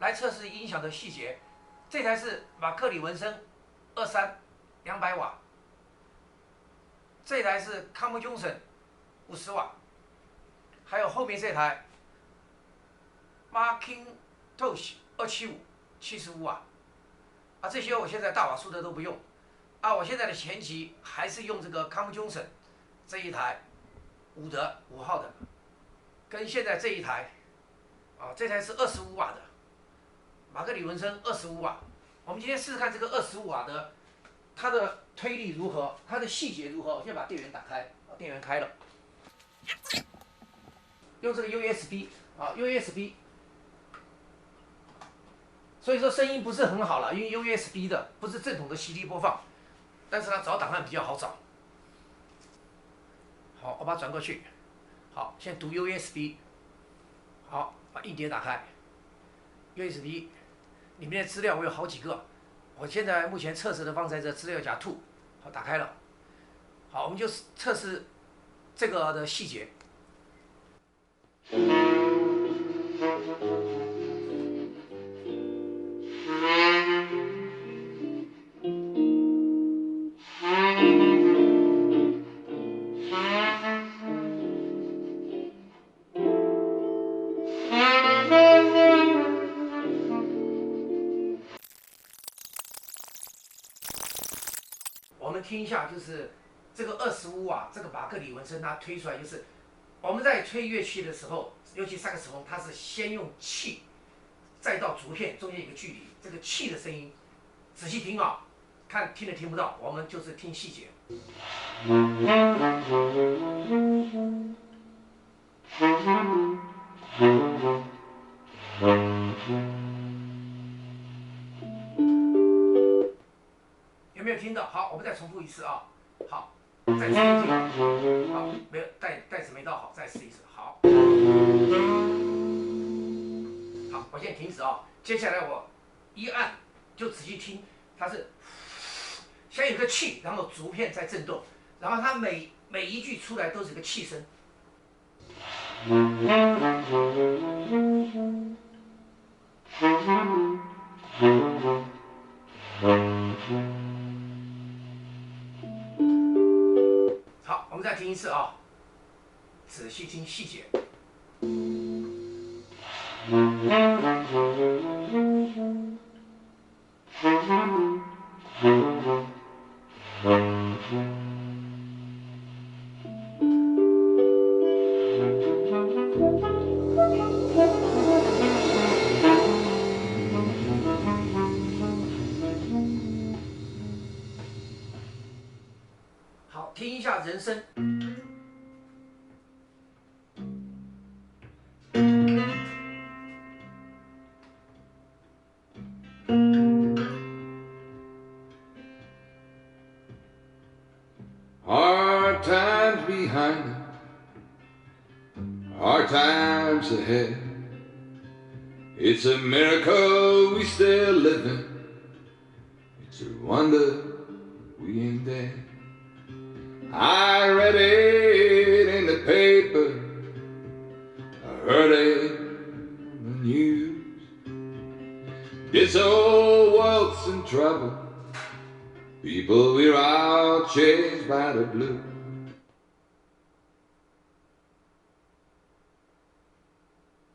来测试音响的细节。这台是马克里文森23，200瓦。这台是康姆琼森50瓦，还有后面这台 Macintosh 275，75瓦。这些我现在大瓦数的都不用。我现在的前级还是用这个康姆琼森这一台5号的，跟现在这一台，这台是25瓦的，马克里文森25瓦。我们今天试试看这个25瓦的，它的推力如何，它的细节如何。我先把电源打开，电源开了，用这个 USB， 所以说声音不是很好了，因为 USB 的不是正统的 CD 播放，但是它找档案比较好找。好，我把它转过去。好，先读 USB。好，把硬碟打开。USB 里面的资料我有好几个，我现在目前测试的放在这资料夹 2。好，打开了。好，我们就测试这个的细节。我们听一下，就是这个25瓦，这个马克里文森它推出来，就是我们在吹乐器的时候，尤其萨克斯风，它是先用气，再到竹片，中间有个距离，这个气的声音，仔细听啊，看听得听不到，我们就是听细节。有没有听到？好，我们再重复一次啊。好，再试一次。好，没有袋子没倒好，再试一次。好，好，我现在停止啊。接下来我一按，就仔细听，它是先有个气，然后竹片在震动，然后它每一句出来都是个气声。好，我们再听一次啊，仔细听细节。好，听一下人声。Hard times behind us, hard times ahead. It's a miracle we still living. It's a wonder we ain't dead. I read it in the paper, I heard it on the news. This old world's in trouble. People, we're all chased by the blues.